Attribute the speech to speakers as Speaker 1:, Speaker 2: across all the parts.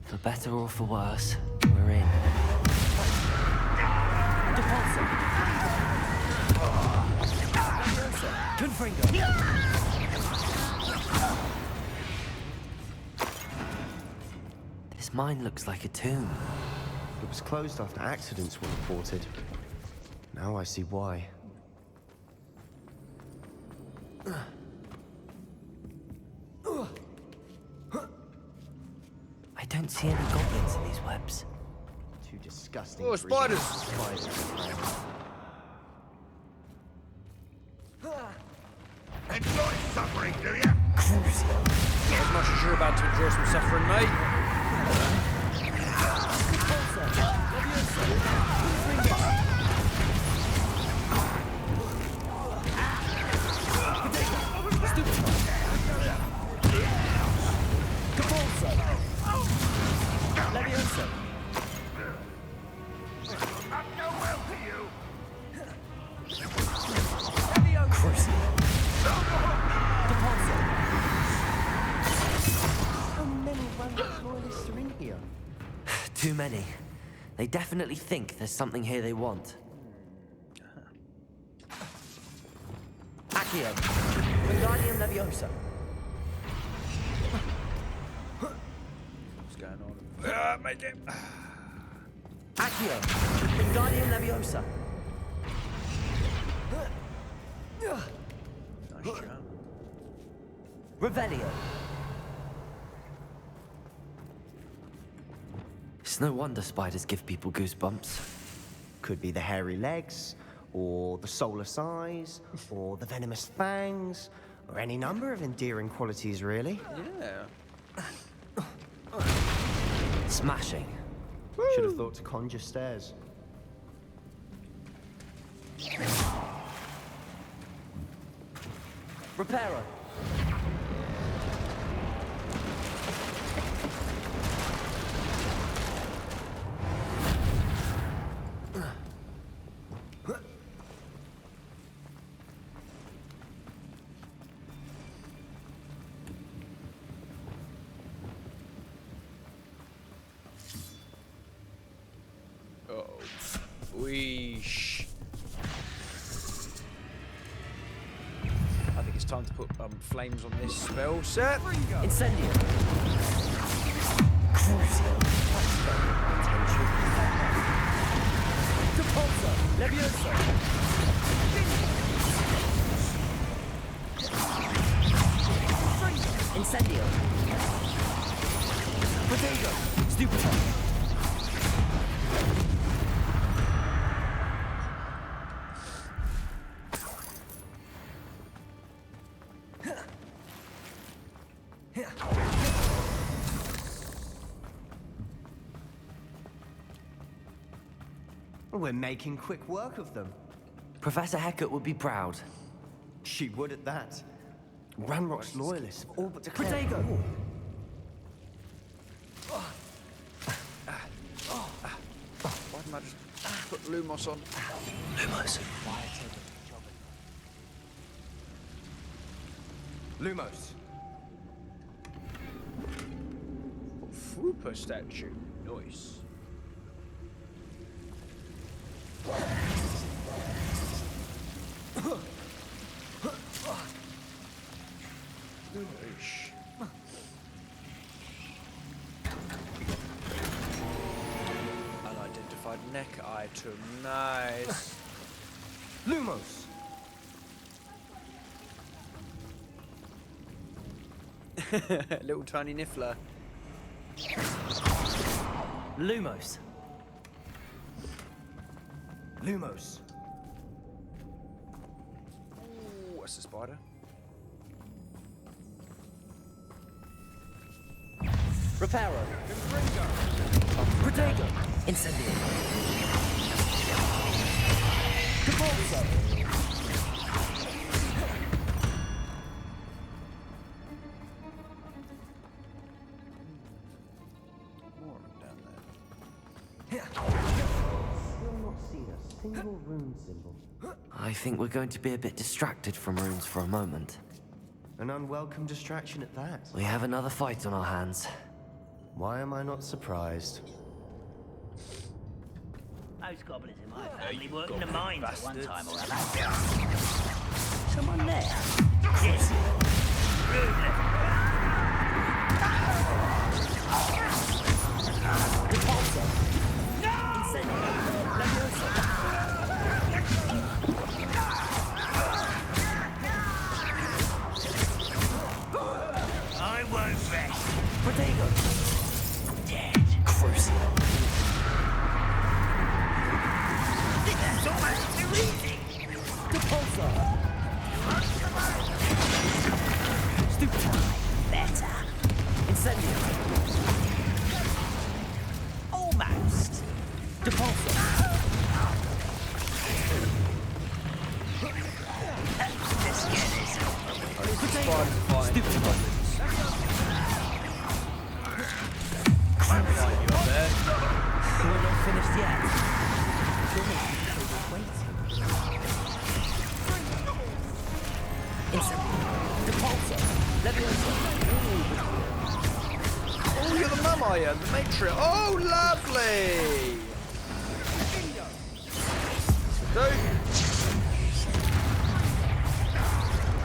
Speaker 1: For better or for worse, we're in. This mine looks like a tomb.
Speaker 2: It was closed after accidents were reported. Now I see why.
Speaker 1: I don't see any goblins in these webs.
Speaker 2: Too disgusting.
Speaker 3: Oh, spiders!
Speaker 4: Enjoy suffering, do you?
Speaker 3: As much as you're about to enjoy some suffering, mate.
Speaker 1: Too many. They definitely think there's something here they want. Accio. Wingardium Leviosa.
Speaker 3: What's going on? Make it.
Speaker 1: Accio. Wingardium Leviosa.
Speaker 3: Nice job.
Speaker 1: Revelio. It's no wonder spiders give people goosebumps.
Speaker 2: Could be the hairy legs, or the soulless eyes, or the venomous fangs, or any number of endearing qualities, really.
Speaker 3: Yeah.
Speaker 1: Smashing.
Speaker 2: Should have thought to conjure stairs.
Speaker 1: Reparo.
Speaker 3: Oh. Weesh. I think it's time to put flames on this spell set.
Speaker 1: Incendio. Crucio. Depulso. Leviosa. Incendio. Protego. Stupefy.
Speaker 2: We're making quick work of them.
Speaker 1: Professor Hecat would be proud.
Speaker 2: She would at that. Ranrock's loyalists have all but declared...
Speaker 1: Protego.
Speaker 3: Why didn't I just put Lumos on?
Speaker 1: Lumos.
Speaker 2: Lumos.
Speaker 3: Frupa statue. Nice. Nice. Unidentified neck item. Nice.
Speaker 2: Lumos.
Speaker 3: Little tiny niffler.
Speaker 1: Lumos.
Speaker 2: Lumos.
Speaker 3: Ooh, that's a spider.
Speaker 1: Reparo. Protego. Incendio. Depulso.
Speaker 3: More of them down there.
Speaker 2: Still not seen a single rune symbol.
Speaker 1: I think we're going to be a bit distracted from runes for a moment.
Speaker 2: An unwelcome distraction at that.
Speaker 1: We have another fight on our hands.
Speaker 2: Why am I not surprised?
Speaker 4: Most goblins in my family
Speaker 3: you
Speaker 4: worked in the
Speaker 3: goblin
Speaker 4: mines at one
Speaker 3: bastards.
Speaker 4: time or other. Someone there? Yes.
Speaker 1: Repulsor! Incendio! Leviosa!
Speaker 4: I won't rest.
Speaker 1: Protego!
Speaker 4: Dead.
Speaker 1: Crucial!
Speaker 4: That's almost too easy.
Speaker 1: Repulsor! Stupid!
Speaker 4: Better.
Speaker 1: Incendio!
Speaker 4: Almost.
Speaker 1: Repulsor!
Speaker 4: Let's get this.
Speaker 1: Protego! Stupid!
Speaker 3: Fine, you up there.
Speaker 1: We're not finished yet. You're making people wait. Incendio! Repulsor! Leviosa!
Speaker 3: Oh, you're the mum, are you? The matron. Oh, lovely.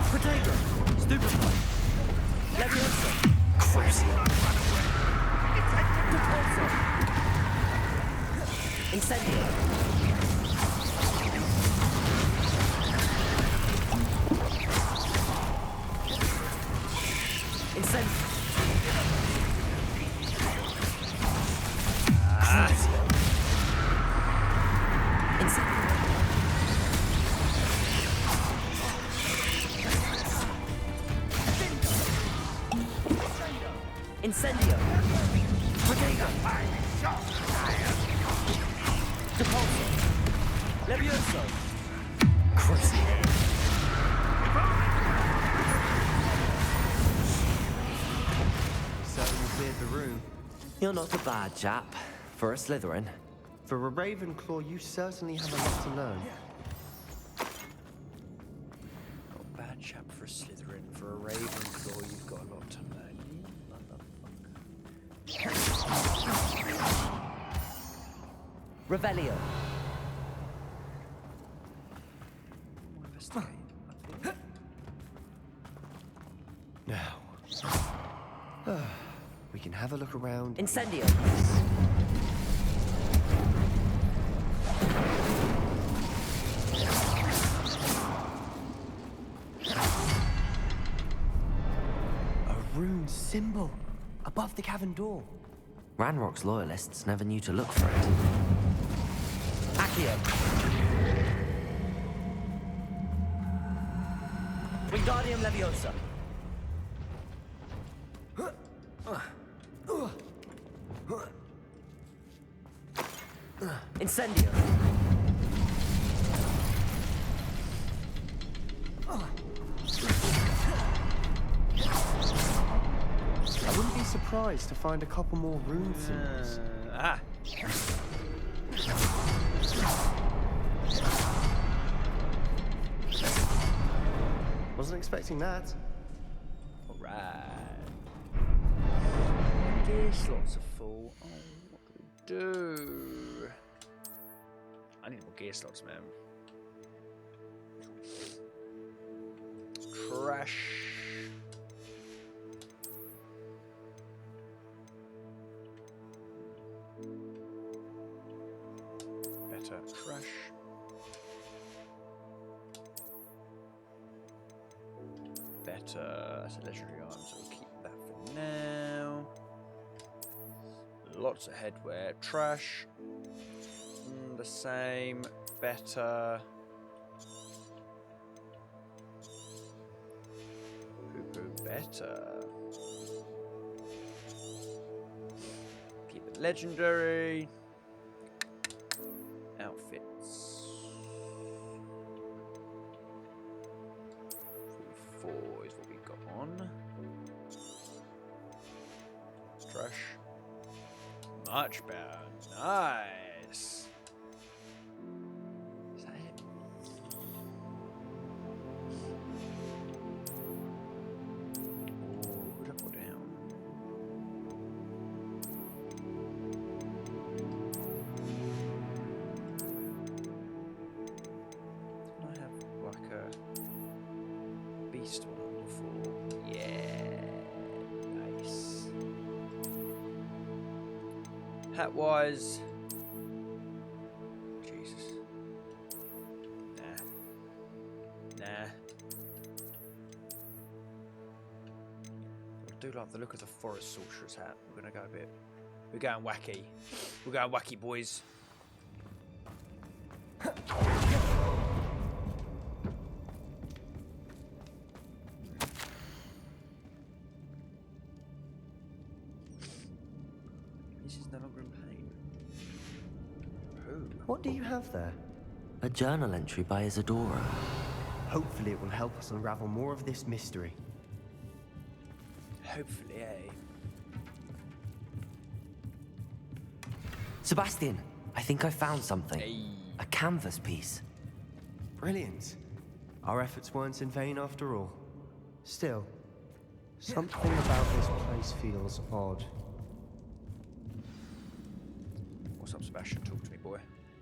Speaker 1: Protego! Stupefy! Leviosa! Crucial! Repulsor! Incendio! Incendio! Crucial! Incendio! Incendio! Protego! Repulsor! Levioso! Crucial!
Speaker 2: Certainly cleared the room.
Speaker 1: You're not a bad chap for a Slytherin.
Speaker 2: For a Ravenclaw, you certainly have a lot to learn.
Speaker 3: Not a bad chap for a Slytherin. For a Ravenclaw, you've got a lot to learn. You motherfucker.
Speaker 1: Revelio!
Speaker 3: Investigate.
Speaker 2: Now, we can have a look around.
Speaker 1: Incendio!
Speaker 2: A rune symbol above the cavern door.
Speaker 1: Ranrock's loyalists never knew to look for it. Accio! Wingardium Leviosa! Incendio!
Speaker 2: I wouldn't be surprised to find a couple more rune symbols. Wasn't expecting that.
Speaker 3: Alright. Gear slots are full. Oh, what do we do? I need more gear slots, man. Trash. Better trash. Better. That's a legendary item, so we'll keep that for now. Lots of headwear. Trash. The same. Better. Poo-poo. Better. Keep it legendary. Outfits. 44 is what we got on. Trash. Much better. Nice. Is that it? Ooh, who'd I put down? Pet-wise... Jesus. Nah. I do like the look of the forest sorcerer's hat. We're gonna go a bit... We're going wacky. We're going wacky, boys. This is no longer in pain.
Speaker 2: What do you have there?
Speaker 4: A journal entry by Isadora.
Speaker 2: Hopefully it will help us unravel more of this mystery.
Speaker 3: Hopefully, eh?
Speaker 4: Sebastian, I think I found something.
Speaker 3: Hey.
Speaker 4: A canvas piece.
Speaker 2: Brilliant. Our efforts weren't in vain after all. Still, something about this place feels odd.
Speaker 3: What's up, Sebastian? Talk to me, boy.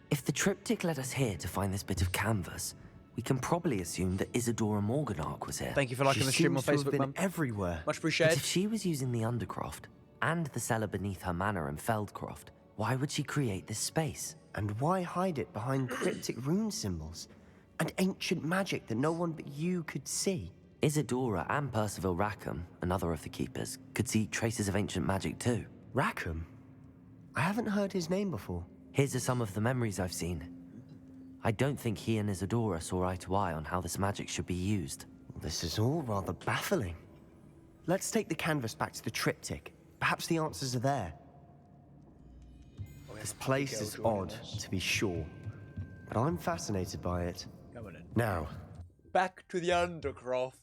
Speaker 4: If the triptych led us here to find this bit of canvas, we can probably assume that Isadora Morganark was here.
Speaker 3: Thank you for liking the stream on
Speaker 2: Seems to have
Speaker 3: Facebook,
Speaker 2: been
Speaker 3: Mum.
Speaker 2: everywhere.
Speaker 3: Much
Speaker 4: But
Speaker 3: appreciated.
Speaker 4: if she was using the Undercroft and the cellar beneath her manor in Feldcroft, why would she create this space?
Speaker 2: And why hide it behind cryptic rune symbols and ancient magic that no one but you could see?
Speaker 4: Isadora and Percival Rackham, another of the keepers, could see traces of ancient magic too.
Speaker 2: Rackham? I haven't heard his name before.
Speaker 4: Here's are some of the memories I've seen. I don't think he and Isadora saw eye to eye on how this magic should be used.
Speaker 2: This is all rather baffling. Let's take the canvas back to the triptych. Perhaps the answers are there. This place is odd, to be sure, but I'm fascinated by it.
Speaker 3: Come on in.
Speaker 2: Now,
Speaker 3: Back to the Undercroft.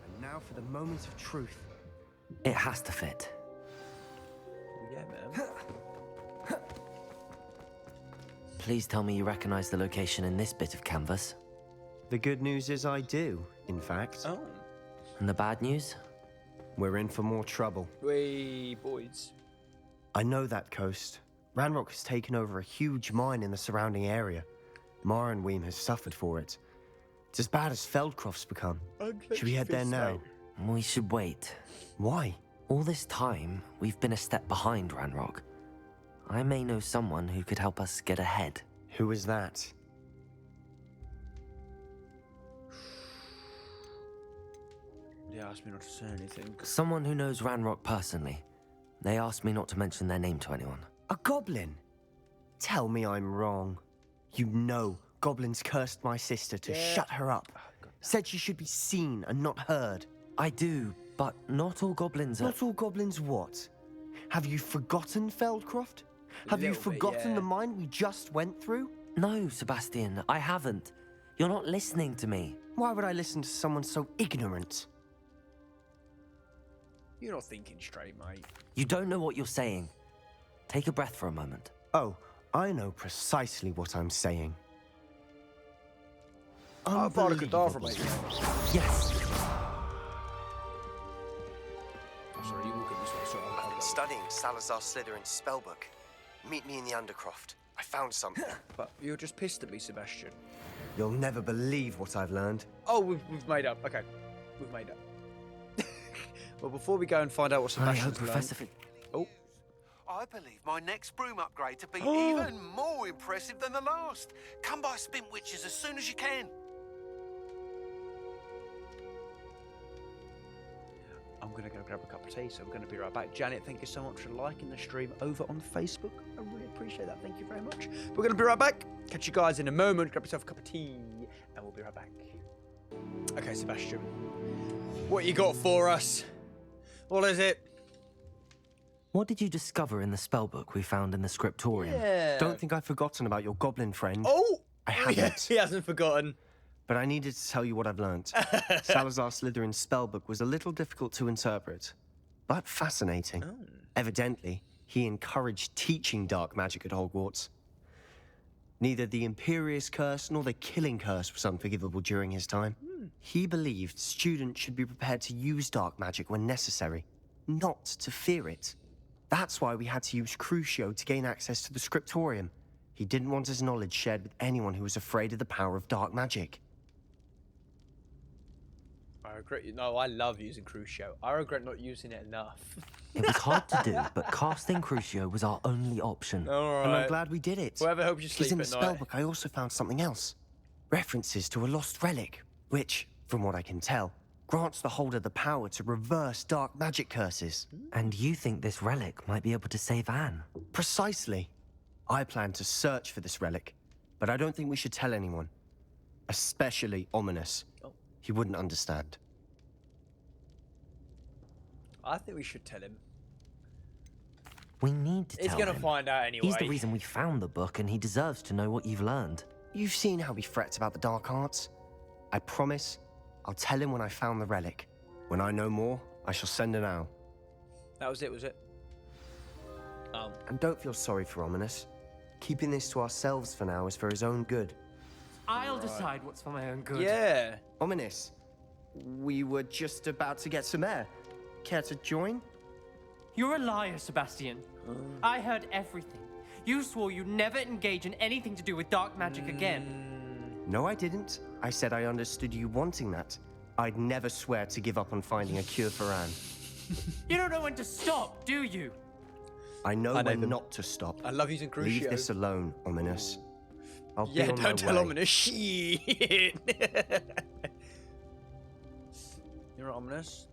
Speaker 2: and now for the moment of truth.
Speaker 4: It has to fit.
Speaker 3: Yeah, man.
Speaker 4: Please tell me you recognize the location in this bit of canvas.
Speaker 2: The good news is I do, in fact.
Speaker 3: Oh.
Speaker 4: And the bad news?
Speaker 2: We're in for more trouble.
Speaker 3: Wee, boys.
Speaker 2: I know that coast. Ranrock has taken over a huge mine in the surrounding area. Marenweem has suffered for it. It's as bad as Feldcroft's become. Should we head there now?
Speaker 4: We should wait.
Speaker 2: Why?
Speaker 4: All this time, we've been a step behind Ranrock. I may know someone who could help us get ahead.
Speaker 2: Who is that?
Speaker 3: They asked me not to say anything.
Speaker 4: Someone who knows Ranrock personally. They asked me not to mention their name to anyone.
Speaker 2: A goblin? Tell me I'm wrong. You know goblins cursed my sister to shut her up. Said she should be seen and not heard.
Speaker 4: I do, but not all goblins are...
Speaker 2: Not all goblins what? Have you forgotten Feldcroft? Have you
Speaker 3: Little bit,
Speaker 2: forgotten
Speaker 3: yeah.
Speaker 2: the mine we just went through?
Speaker 4: No, Sebastian, I haven't. You're not listening to me.
Speaker 2: Why would I listen to someone so ignorant?
Speaker 3: You're not thinking straight, mate.
Speaker 4: You don't know what you're saying. Take a breath for a moment.
Speaker 2: Oh, I know precisely what I'm saying.
Speaker 3: I'm part of Gaddafi,
Speaker 2: Unbelievable.
Speaker 3: mate.
Speaker 4: Yes.
Speaker 3: Oh, sorry, you walking this way. Sorry,
Speaker 2: I've been studying Salazar Slytherin's spellbook. Meet me in the Undercroft. I found something.
Speaker 3: But you're just pissed at me, Sebastian.
Speaker 2: You'll never believe what I've learned.
Speaker 3: Oh, we've made up. Okay, we've made up. Well, before we go and find out what
Speaker 4: I
Speaker 3: Sebastian's
Speaker 4: hope
Speaker 3: learned...
Speaker 4: Professor Fin...
Speaker 3: Oh,
Speaker 5: I believe my next broom upgrade to be even more impressive than the last. Come by Spin Witches as soon as you can.
Speaker 3: I'm going to go grab a cup of tea, so we're going to be right back. Janet, thank you so much for liking the stream over on Facebook. I really appreciate that. Thank you very much. We're going to be right back. Catch you guys in a moment. Grab yourself a cup of tea, and we'll be right back. Okay, Sebastian. What you got for us? What is it?
Speaker 4: What did you discover in the spellbook we found in the scriptorium?
Speaker 3: Yeah.
Speaker 2: Don't think I've forgotten about your goblin friend.
Speaker 3: Oh!
Speaker 2: I haven't.
Speaker 3: He hasn't forgotten.
Speaker 2: But I needed to tell you what I've learnt. Salazar Slytherin's spellbook was a little difficult to interpret, but fascinating.
Speaker 3: Oh.
Speaker 2: Evidently, he encouraged teaching dark magic at Hogwarts. Neither the Imperious Curse nor the Killing Curse was unforgivable during his time. He believed students should be prepared to use dark magic when necessary, not to fear it. That's why we had to use Crucio to gain access to the scriptorium. He didn't want his knowledge shared with anyone who was afraid of the power of dark magic.
Speaker 3: I I regret you. No, I love using Crucio. I regret not using it enough.
Speaker 4: It was hard to do, but casting Crucio was our only option.
Speaker 3: All
Speaker 2: And I'm
Speaker 3: right.
Speaker 2: glad we did it.
Speaker 3: Whoever helps you
Speaker 2: Because
Speaker 3: sleep
Speaker 2: in the
Speaker 3: at night.
Speaker 2: spellbook, I also found something else. References to a lost relic, which, from what I can tell, grants the holder the power to reverse dark magic curses.
Speaker 4: And you think this relic might be able to save Anne?
Speaker 2: Precisely. I plan to search for this relic, but I don't think we should tell anyone. Especially Ominous. He wouldn't understand.
Speaker 3: I think we should tell him.
Speaker 4: We need to
Speaker 3: He's
Speaker 4: tell
Speaker 3: gonna
Speaker 4: him.
Speaker 3: find out anyway.
Speaker 4: He's the reason we found the book, and he deserves to know what you've learned.
Speaker 2: You've seen how he frets about the dark arts. I promise I'll tell him when I found the relic. When I know more, I shall send an owl.
Speaker 3: That was it, was it?
Speaker 2: And don't feel sorry for Ominous. Keeping this to ourselves for now is for his own good.
Speaker 1: I'll decide what's for my own good.
Speaker 3: Yeah.
Speaker 2: Ominous, we were just about to get some air. Care to join?
Speaker 1: You're a liar, Sebastian. I heard everything. You swore you'd never engage in anything to do with dark magic again.
Speaker 2: No, I didn't. I said I understood you wanting that. I'd never swear to give up on finding a cure for Anne.
Speaker 1: You don't know when to stop, do you?
Speaker 2: I know
Speaker 3: I know
Speaker 2: when
Speaker 3: them.
Speaker 2: not to stop.
Speaker 3: I love using Crucio.
Speaker 2: Leave this alone, Ominous. I'll
Speaker 3: Yeah,
Speaker 2: be on my
Speaker 3: don't tell
Speaker 2: way.
Speaker 3: Ominous. Shit. You're ominous.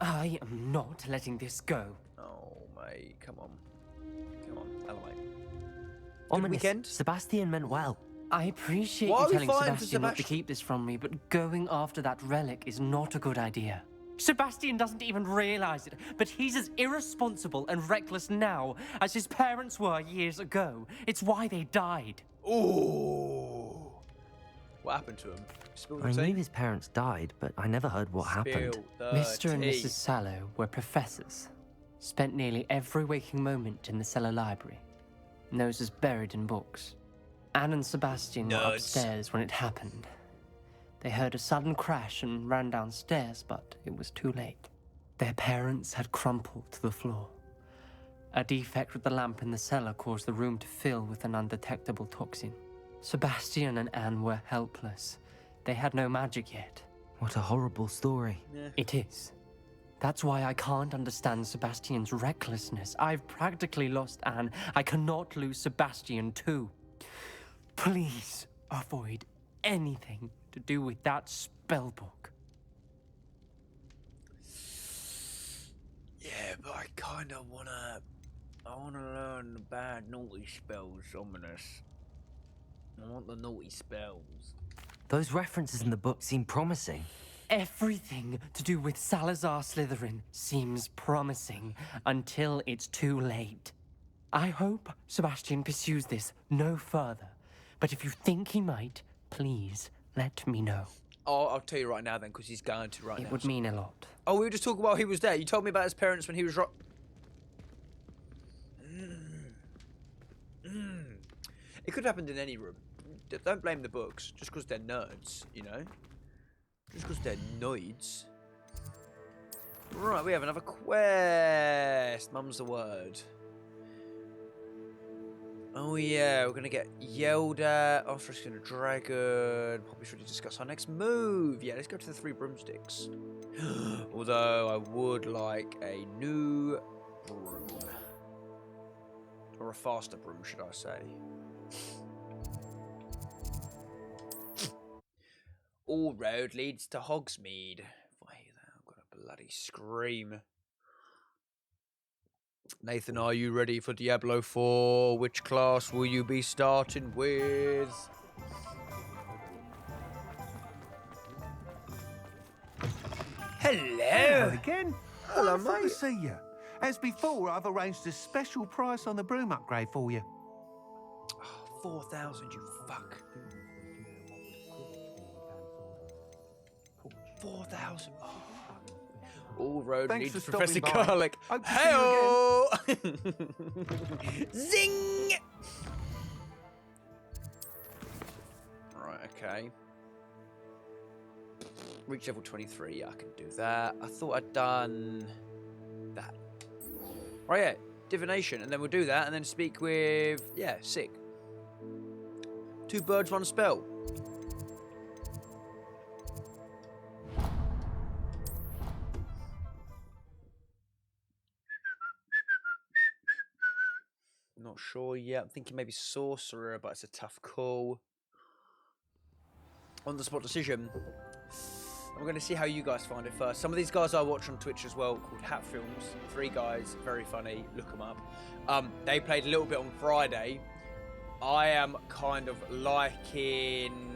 Speaker 1: I am not letting this go.
Speaker 3: Oh, mate, come on. Come on, elevate.
Speaker 4: Ominous,
Speaker 3: weekend?
Speaker 4: Sebastian meant well.
Speaker 1: I appreciate
Speaker 3: Why
Speaker 1: you
Speaker 3: are we
Speaker 1: telling
Speaker 3: fighting for
Speaker 1: Sebastian not to
Speaker 3: Sebastian?
Speaker 1: keep this from me, but going after that relic is not a good idea. Sebastian doesn't even realize it, but he's as irresponsible and reckless now as his parents were years ago. It's why they died.
Speaker 3: Ooh. What happened to him? Spill the
Speaker 4: I
Speaker 3: tea?
Speaker 4: knew his parents died, but I never heard what happened.
Speaker 3: Spill the
Speaker 1: Mr. and
Speaker 3: tea.
Speaker 1: Mrs. Sallow were professors. Spent nearly every waking moment in the cellar library. Noses buried in books. Anne and Sebastian were
Speaker 3: Nerds.
Speaker 1: upstairs when it happened. They heard a sudden crash and ran downstairs, but it was too late. Their parents had crumpled to the floor. A defect with the lamp in the cellar caused the room to fill with an undetectable toxin. Sebastian and Anne were helpless. They had no magic yet.
Speaker 4: What a horrible story.
Speaker 1: It is. That's why I can't understand Sebastian's recklessness. I've practically lost Anne. I cannot lose Sebastian too. Please avoid anything to do with that spellbook.
Speaker 3: Yeah, but I kind of I wanna learn the bad naughty spells, Ominous. I want the naughty spells.
Speaker 4: Those references in the book seem promising.
Speaker 1: Everything to do with Salazar Slytherin seems promising until it's too late. I hope Sebastian pursues this no further, but if you think he might, please let me know.
Speaker 3: Oh, I'll tell you right now then, because he's going to right now.
Speaker 1: It would mean a lot.
Speaker 3: Oh, we were just talking while he was there. You told me about his parents when he was It could have happened in any room. Don't blame the books, just because they're nerds, you know? Just because they're noids. Right, we have another quest. Mum's the word. Oh yeah, we're going to get yelled at after it's going to dragon. Probably should discuss our next move. Yeah, let's go to the 3 broomsticks. Although I would like a new broom. Or a faster broom, should I say. All road leads to Hogsmeade. If I hear that, I've got a bloody scream. Nathan, are you ready for Diablo 4? Which class will you be starting with? Hello.
Speaker 6: Again?
Speaker 3: Hello,
Speaker 6: Wonderful to
Speaker 3: mate.
Speaker 6: see you. As before, I've arranged a special price on the broom upgrade for you.
Speaker 3: 4,000, you fuck. 4,000. Oh. All road
Speaker 6: Thanks
Speaker 3: leads
Speaker 6: for
Speaker 3: to Professor
Speaker 6: stopping by.
Speaker 3: Garlic.
Speaker 6: Hope to see
Speaker 3: Hey-oh! Zing! Right, okay. Reach level 23. Yeah, I can do that. I thought I'd done that. Right, yeah. Divination. And then we'll do that and then speak with... Yeah, sick. 2 birds, 1 spell. sure yet. I'm thinking maybe sorcerer, but it's a tough call. On the spot decision. I'm going to see how you guys find it first. Some of these guys I watch on Twitch as well, called Hat Films. 3 guys, very funny. Look them up. They played a little bit on Friday. I am kind of liking...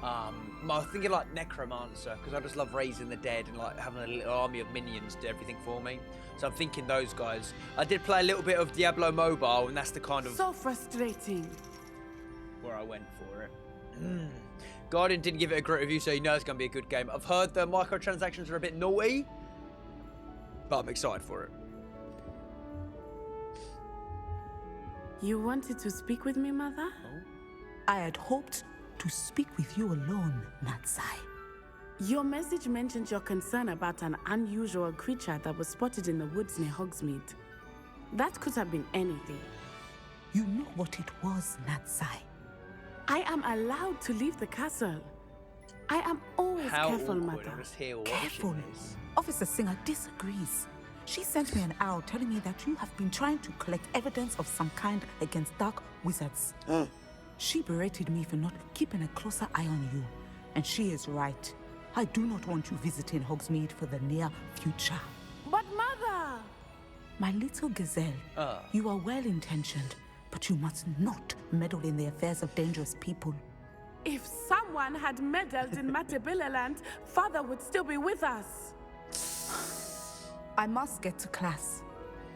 Speaker 3: I'm thinking like Necromancer, because I just love raising the dead and like having a little army of minions do everything for me. So I'm thinking those guys. I did play a little bit of Diablo Mobile, and that's the kind of...
Speaker 7: So frustrating.
Speaker 3: Where I went for it. Guardian didn't give it a great review, so you know it's going to be a good game. I've heard the microtransactions are a bit naughty, but I'm excited for it.
Speaker 7: You wanted to speak with me, Mother?
Speaker 3: Oh.
Speaker 8: I had hoped to speak with you alone, Natsai.
Speaker 7: Your message mentioned your concern about an unusual creature that was spotted in the woods near Hogsmeade. That could have been anything.
Speaker 8: You know what it was, Natsai.
Speaker 7: I am allowed to leave the castle. I am always careful, Mother.
Speaker 3: I'm just here
Speaker 8: Careful.
Speaker 3: watching this.
Speaker 8: Officer Singer disagrees. She sent me an owl telling me that you have been trying to collect evidence of some kind against dark wizards. She berated me for not keeping a closer eye on you. And she is right. I do not want you visiting Hogsmeade for the near future.
Speaker 7: But Mother!
Speaker 8: My little gazelle, you are well-intentioned, but you must not meddle in the affairs of dangerous people.
Speaker 7: If someone had meddled in Matabeleland, Father would still be with us.
Speaker 8: I must get to class.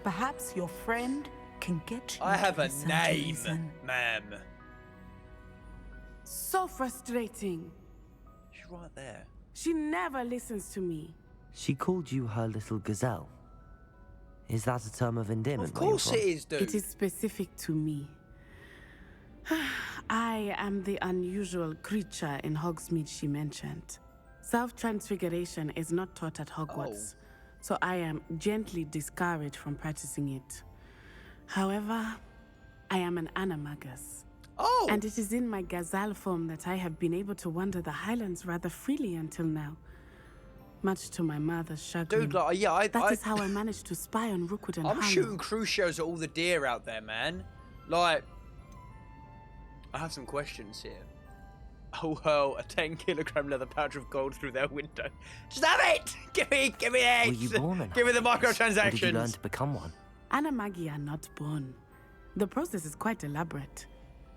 Speaker 8: Perhaps your friend can get you
Speaker 3: I have
Speaker 8: to
Speaker 3: a
Speaker 8: listen to
Speaker 3: name,
Speaker 8: reason.
Speaker 3: ma'am.
Speaker 7: So frustrating.
Speaker 3: She's right there.
Speaker 7: She never listens to me.
Speaker 4: She called you her little gazelle. Is that a term of endearment?
Speaker 3: Of course it is, dude.
Speaker 7: It is specific to me. I am the unusual creature in Hogsmeade she mentioned. Self-transfiguration is not taught at Hogwarts, so I am gently discouraged from practicing it. However, I am an animagus.
Speaker 3: Oh!
Speaker 7: And it is in my gazelle form that I have been able to wander the Highlands rather freely until now. Much to my mother's chagrin.
Speaker 3: Dude, like, yeah,
Speaker 7: That is how I managed to spy on Rookwood and
Speaker 3: I'm
Speaker 7: Harlow.
Speaker 3: shooting crucios at all the deer out there, man. Like, I have some questions here. Oh, well, a 10-kilogram leather pouch of gold through their window. Just have it! Give me it!
Speaker 4: Were you born an
Speaker 3: Give me the
Speaker 4: animagus? Or did you learn
Speaker 3: microtransactions!
Speaker 4: to become one?
Speaker 7: Animagi are not born. The process is quite elaborate.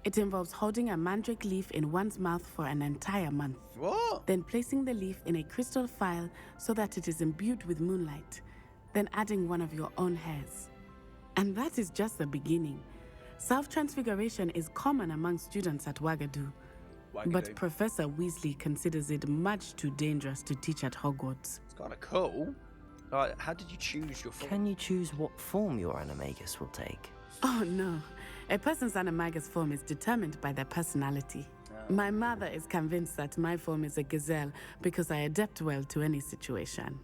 Speaker 7: It involves holding a mandrake leaf in one's mouth for an entire month.
Speaker 3: What?
Speaker 7: Then placing the leaf in a crystal phial so that it is imbued with moonlight. Then adding one of your own hairs. And that is just the beginning. Self-transfiguration is common among students at Wagadu. But Professor Weasley considers it much too dangerous to teach at Hogwarts.
Speaker 3: It's kind of cool. Like, how did you choose your form?
Speaker 4: Can you choose what form your animagus will take?
Speaker 7: Oh no. A person's animagus form is determined by their personality. My mother is convinced that my form is a gazelle because I adapt well to any situation.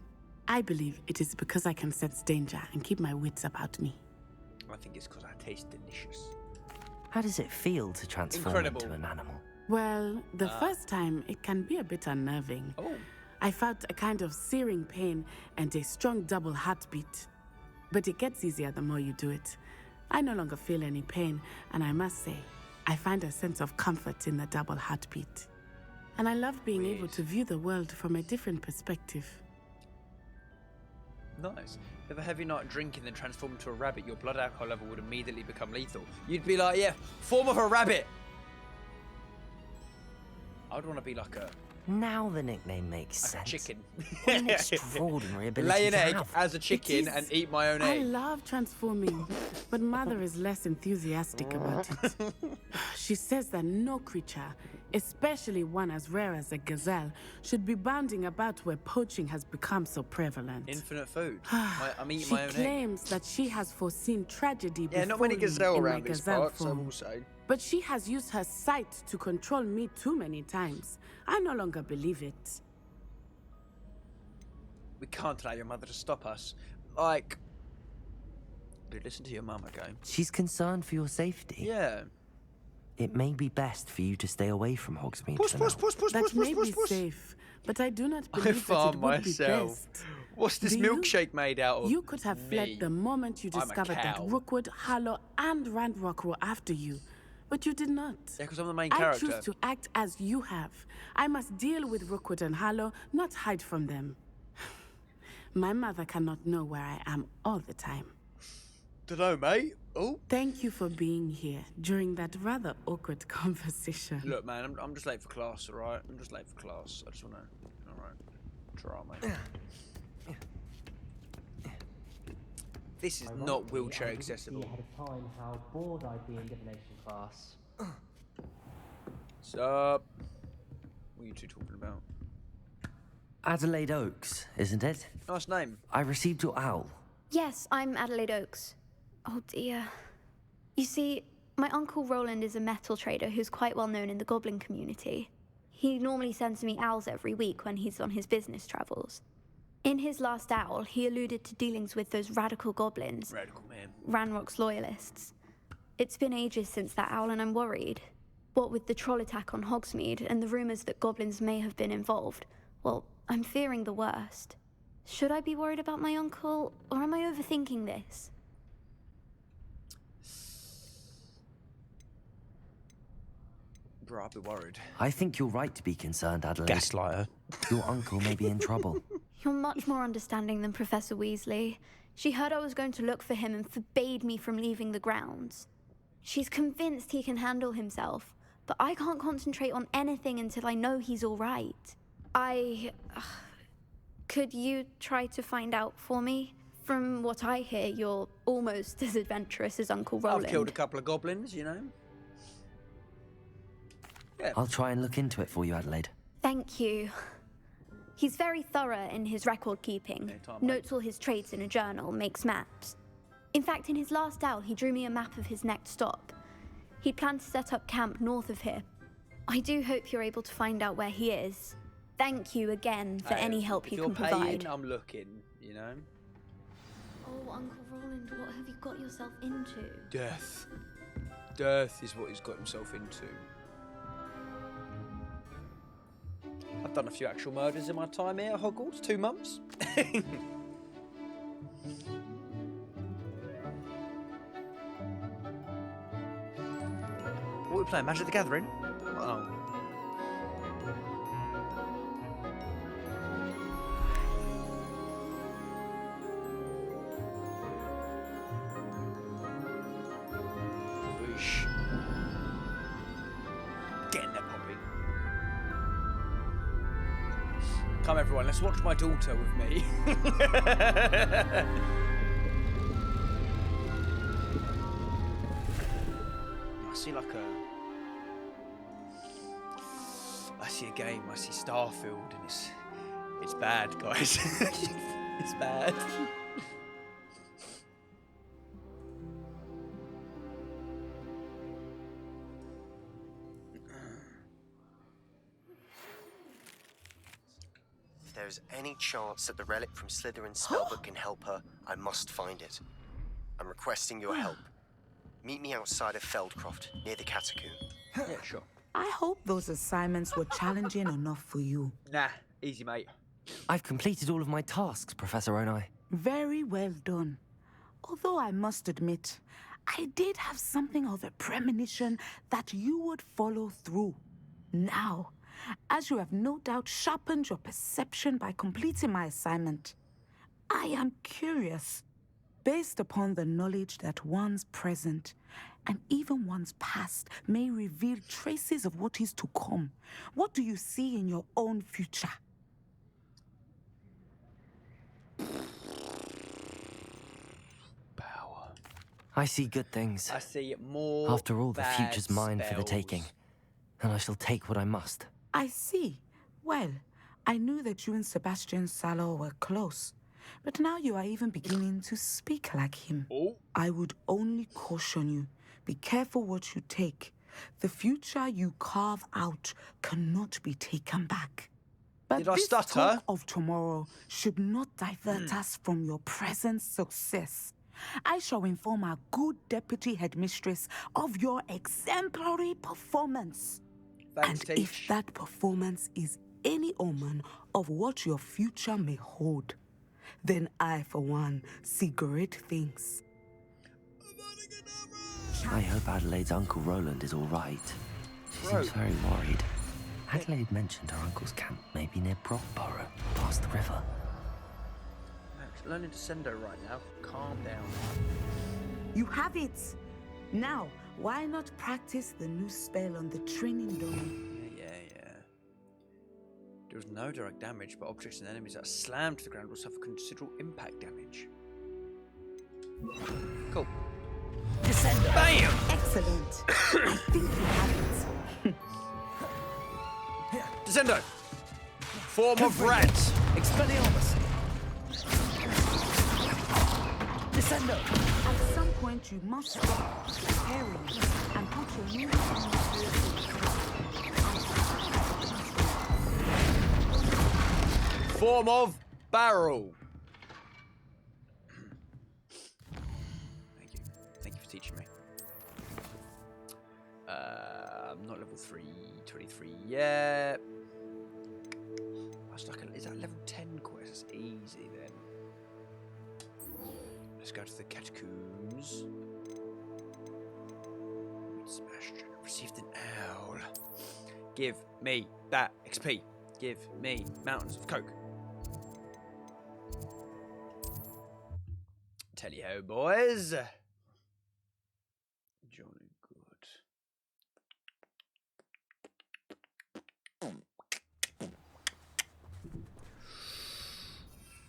Speaker 7: I believe it is because I can sense danger and keep my wits about me.
Speaker 3: I think it's because I taste delicious.
Speaker 4: How does it feel to transform
Speaker 3: Incredible.
Speaker 4: into an animal?
Speaker 7: Well, the first time it can be a bit unnerving.
Speaker 3: Oh.
Speaker 7: I felt a kind of searing pain and a strong double heartbeat. But it gets easier the more you do it. I no longer feel any pain, and I must say, I find a sense of comfort in the double heartbeat. And I love being able to view the world from a different perspective.
Speaker 3: Nice. If a heavy night drinking then transform into a rabbit, your blood alcohol level would immediately become lethal. You'd be like, yeah, form of a rabbit. I would want to be like a
Speaker 4: Now the nickname makes sense.
Speaker 3: chicken.
Speaker 4: What an extraordinary ability
Speaker 3: Lay an
Speaker 4: to
Speaker 3: egg
Speaker 4: have.
Speaker 3: as a chicken
Speaker 7: is.
Speaker 3: and eat my own
Speaker 7: I
Speaker 3: egg.
Speaker 7: love transforming, but Mother is less enthusiastic about it. She says that no creature, especially one as rare as a gazelle, should be bounding about where poaching has become so prevalent.
Speaker 3: Infinite food. I'm eating
Speaker 7: She
Speaker 3: my own egg.
Speaker 7: claims that she has foreseen tragedy
Speaker 3: Yeah, not many gazelle
Speaker 7: in my
Speaker 3: around these
Speaker 7: gazelle
Speaker 3: parts, I
Speaker 7: form.
Speaker 3: will say.
Speaker 7: But she has used her sight to control me too many times. I no longer believe it.
Speaker 3: We can't allow your mother to stop us. Like, dude, listen to your mum, okay?
Speaker 4: She's concerned for your safety.
Speaker 3: Yeah.
Speaker 4: It may be best for you to stay away from Hogsmeade
Speaker 3: Push,
Speaker 4: for
Speaker 3: push,
Speaker 4: now.
Speaker 3: push, push,
Speaker 7: That
Speaker 3: push,
Speaker 7: may
Speaker 3: push,
Speaker 7: be
Speaker 3: push.
Speaker 7: safe, but I do not
Speaker 3: I
Speaker 7: believe that it
Speaker 3: found
Speaker 7: would be
Speaker 3: myself
Speaker 7: best.
Speaker 3: What's this
Speaker 7: Do you?
Speaker 3: milkshake made out of?
Speaker 7: You could have fled the moment you
Speaker 3: I'm a
Speaker 7: discovered that
Speaker 3: cow.
Speaker 7: Rookwood, Harlow, and Randrock were after you. But you did not.
Speaker 3: Yeah, because I'm the main
Speaker 7: I
Speaker 3: character.
Speaker 7: choose to act as you have. I must deal with Rookwood and Harlow, not hide from them. My mother cannot know where I am all the time.
Speaker 3: Dunno, mate. Oh.
Speaker 7: Thank you for being here during that rather awkward conversation.
Speaker 3: Look, man, I'm just late for class, all right? I'm just late for class. I just want to... All right. Try, mate. This is not wheelchair accessible.
Speaker 1: Ahead of time how bored I'd be in divination class.
Speaker 3: Sup? What are you two talking about?
Speaker 4: Adelaide Oaks, isn't it?
Speaker 3: Nice name.
Speaker 4: I received your owl.
Speaker 9: Yes, I'm Adelaide Oaks. Oh dear. You see, my uncle Roland is a metal trader who's quite well known in the goblin community. He normally sends me owls every week when he's on his business travels. In his last owl, he alluded to dealings with those radical goblins.
Speaker 3: Radical, man.
Speaker 9: Ranrock's loyalists. It's been ages since that owl and I'm worried. What with the troll attack on Hogsmeade and the rumours that goblins may have been involved, well, I'm fearing the worst. Should I be worried about my uncle, or am I overthinking this?
Speaker 3: Bro, I'd be worried.
Speaker 4: I think you're right to be concerned, Adelaide.
Speaker 3: Gaslighter.
Speaker 4: Your uncle may be in trouble.
Speaker 9: You're much more understanding than Professor Weasley. She heard I was going to look for him and forbade me from leaving the grounds. She's convinced he can handle himself, but I can't concentrate on anything until I know he's all right. Could you try to find out for me? From what I hear, you're almost as adventurous as Uncle Roland.
Speaker 3: I've killed a couple of goblins, you know. Yeah.
Speaker 4: I'll try and look into it for you, Adelaide.
Speaker 9: Thank you. He's very thorough in his record keeping. Notes all his trades in a journal, makes maps. In fact, in his last owl, he drew me a map of his next stop. He planned to set up camp north of here. I do hope you're able to find out where he is. Thank you again for any help you can provide.
Speaker 3: Paying, I'm looking, you know.
Speaker 9: Oh, Uncle Roland, what have you got yourself into?
Speaker 3: Death. Death is what he's got himself into. I've done a few actual murders in my time here at Hogwarts, 2 months. What are we playing? Magic the Gathering? Oh. Whoosh. Getting that popping. Come everyone, let's watch my daughter with me. I see a game, I see Starfield, and it's bad, guys. It's bad.
Speaker 2: If there's any chance that the relic from Slytherin's spellbook can help her, I must find it. I'm requesting your help. Meet me outside of Feldcroft, near the Catacomb.
Speaker 3: Yeah, sure.
Speaker 8: I hope those assignments were challenging enough for you.
Speaker 3: Nah, easy, mate.
Speaker 4: I've completed all of my tasks, Professor Onai.
Speaker 8: Very well done. Although I must admit, I did have something of a premonition that you would follow through. Now, as you have no doubt sharpened your perception by completing my assignment, I am curious. Based upon the knowledge that one's present and even one's past may reveal traces of what is to come, what do you see in your own future?
Speaker 3: Power.
Speaker 4: I see good things.
Speaker 3: I see more.
Speaker 4: After all, the
Speaker 3: bad
Speaker 4: future's mine for the
Speaker 3: spells.
Speaker 4: taking, and I shall take what I must.
Speaker 8: I see. Well, I knew that you and Sebastian Sallow were close, but now you are even beginning to speak like him.
Speaker 3: Oh.
Speaker 8: I would only caution you, be careful what you take. The future you carve out cannot be taken back. But
Speaker 3: Did I
Speaker 8: this
Speaker 3: stutter?
Speaker 8: talk of tomorrow should not divert us from your present success. I shall inform our good deputy headmistress of your exemplary performance.
Speaker 3: Thanks,
Speaker 8: And if
Speaker 3: Teach.
Speaker 8: that performance is any omen of what your future may hold, then I, for one, see great things.
Speaker 4: I hope Adelaide's Uncle Roland is all right. She seems very worried. Adelaide mentioned her uncle's camp may be near Brockborough, past the river.
Speaker 3: Max, learning Descendo right now. Calm down.
Speaker 8: You have it! Now, why not practice the new spell on the training dome?
Speaker 3: Yeah. There was no direct damage, but objects and enemies that are slammed to the ground will suffer considerable impact damage. Cool.
Speaker 8: Descendo!
Speaker 3: Bam!
Speaker 8: Excellent! I think you have it.
Speaker 3: Descendo! Form of rat!
Speaker 4: Expelliarmus! Descendo!
Speaker 8: At some point, you must stop preparing and put your new
Speaker 3: Form of barrel! Thank you for teaching me. I'm not level 23 yet. Is that level 10 quest? That's easy then. Let's go to the catacombs. Sebastian received an owl. Give me that XP. Give me mountains of coke. Tell you how, boys. Jolly good.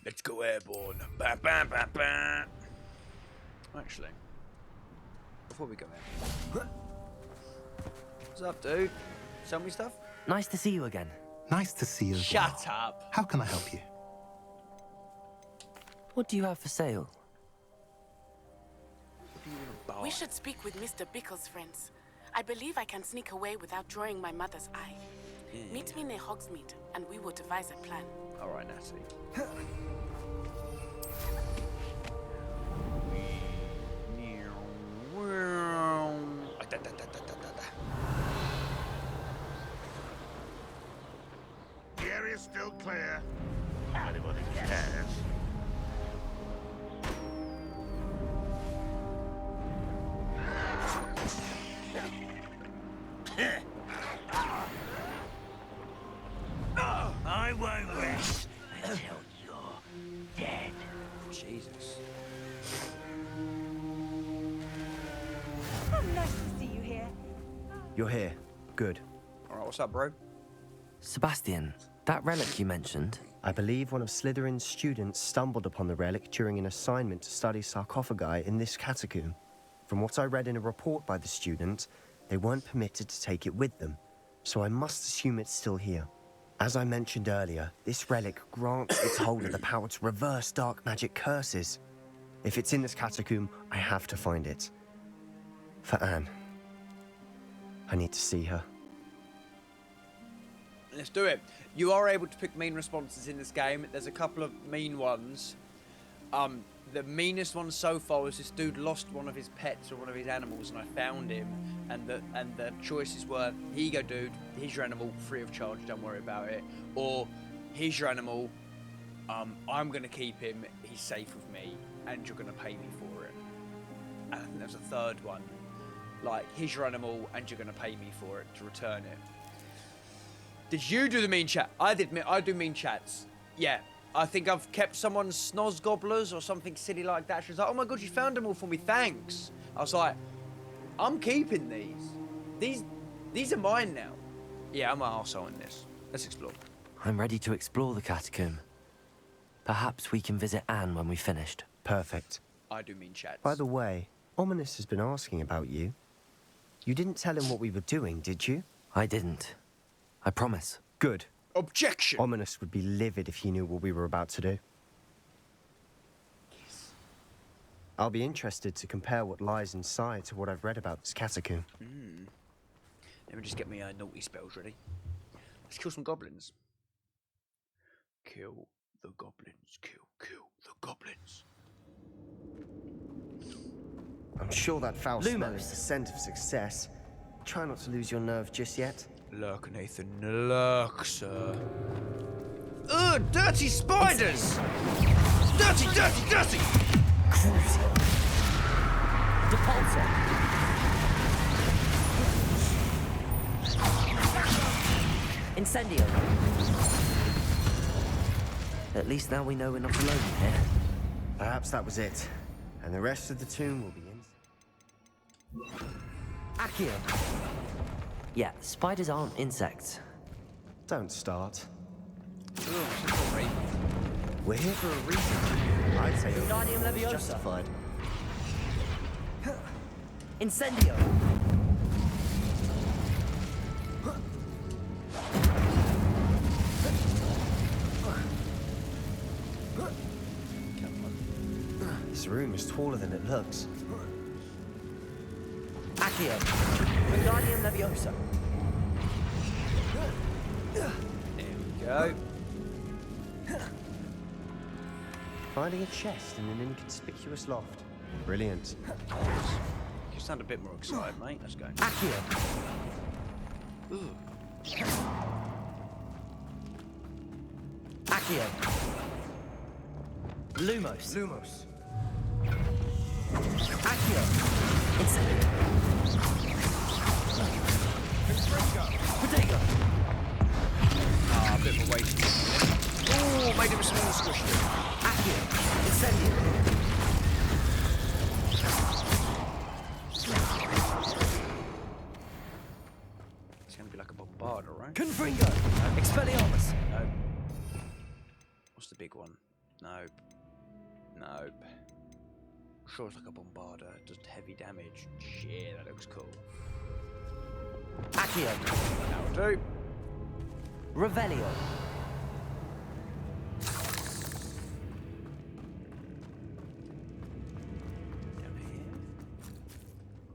Speaker 3: Let's go airborne. Bam, bam, bam, bam. Actually, before we go in, what's up, dude? Sell me stuff?
Speaker 4: Nice to see you again.
Speaker 6: Nice to see you as
Speaker 3: Shut
Speaker 6: well.
Speaker 3: up.
Speaker 6: How can I help you?
Speaker 4: What do you have for sale?
Speaker 7: We should speak with Mr. Bickle's friends. I believe I can sneak away without drawing my mother's eye. Meet me near Hogsmeade, and we will devise a plan.
Speaker 3: All right, Natty.
Speaker 10: The area's still clear. Anybody cares?
Speaker 5: I won't rest until you're dead.
Speaker 3: Jesus.
Speaker 11: Oh, nice to see you here.
Speaker 2: You're here. Good.
Speaker 3: All right, what's up, bro?
Speaker 4: Sebastian, that relic you mentioned.
Speaker 2: I believe one of Slytherin's students stumbled upon the relic during an assignment to study sarcophagi in this catacomb. From what I read in a report by the student, they weren't permitted to take it with them, so I must assume it's still here. As I mentioned earlier, this relic grants its holder the power to reverse dark magic curses. If it's in this catacomb, I have to find it. For Anne. I need to see her.
Speaker 3: Let's do it. You are able to pick mean responses in this game. There's a couple of mean ones. The meanest one so far was this dude lost one of his pets or one of his animals, and I found him. And the choices were: here you go, dude. Here's your animal, free of charge. Don't worry about it. Or here's your animal. I'm gonna keep him. He's safe with me, and you're gonna pay me for it. And I think there was a third one, like here's your animal, and you're gonna pay me for it to return it. Did you do the mean chat? I did. I do mean chats. Yeah. I think I've kept someone's snoz gobblers or something silly like that. She was like, oh my god, you found them all for me, thanks. I was like, I'm keeping these. These are mine now. Yeah, I'm an arsehole in this. Let's explore.
Speaker 4: I'm ready to explore the catacomb. Perhaps we can visit Anne when we've finished.
Speaker 2: Perfect.
Speaker 3: I do mean chats.
Speaker 2: By the way, Ominous has been asking about you. You didn't tell him what we were doing, did you?
Speaker 4: I didn't. I promise.
Speaker 2: Good.
Speaker 3: Objection!
Speaker 2: Ominous would be livid if he knew what we were about to do.
Speaker 3: Yes.
Speaker 2: I'll be interested to compare what lies inside to what I've read about this catacomb.
Speaker 3: Let me just get my naughty spells ready. Let's kill some goblins. Kill the goblins. Kill the goblins.
Speaker 2: I'm sure that foul
Speaker 4: Lumos.
Speaker 2: smell is the scent of success. Try not to lose your nerve just yet.
Speaker 3: Lurk, Nathan. Lurk, sir. Ugh, dirty spiders!
Speaker 5: Dirty, dirty, dirty!
Speaker 4: Crucial. Depulsor. Incendio. At least now we know we're not alone here.
Speaker 2: Perhaps that was it. And the rest of the tomb will be in.
Speaker 4: Accio. Yeah, spiders aren't insects.
Speaker 2: Don't start.
Speaker 3: Ooh,
Speaker 2: We're here for a reason. I'd say
Speaker 4: Wingardium
Speaker 2: it's
Speaker 4: Leviosa.
Speaker 2: justified.
Speaker 4: Incendio.
Speaker 2: This room is taller than it looks.
Speaker 4: Accio. Wingardium Leviosa.
Speaker 3: There we go.
Speaker 2: Finding a chest in an inconspicuous loft. Brilliant.
Speaker 3: You sound a bit more excited, mate. Let's go.
Speaker 4: Accio. Accio. Lumos.
Speaker 2: Lumos.
Speaker 4: Accio. Incendio. Protego.
Speaker 3: Ah, a bit of a waste. Oh, made him small squishy.
Speaker 4: Accio. Incendio.
Speaker 3: It's gonna be like a bombarder, right?
Speaker 4: Confringo. Expelliarmus.
Speaker 3: Nope. What's the big one? Nope. Nope. I'm sure it's like a bombarder, does heavy damage. Shit, that looks cool.
Speaker 4: Accio.
Speaker 3: That'll do.
Speaker 4: Revelio.
Speaker 3: Down here.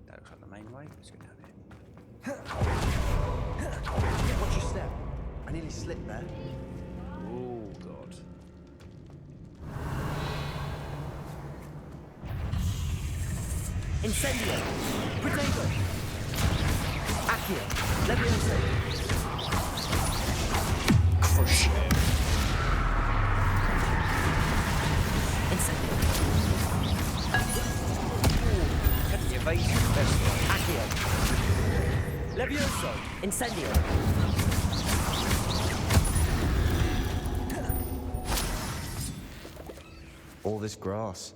Speaker 3: That looks like the main way. Let's go down here.
Speaker 2: Watch your step. I nearly slipped there.
Speaker 3: Oh god.
Speaker 4: Incendio. Protego. Accio. Leviosa.
Speaker 3: Crush it.
Speaker 4: Incendio.
Speaker 3: Getting the evasion the best one.
Speaker 4: Accio. Levioso. Incendio.
Speaker 2: All this grass.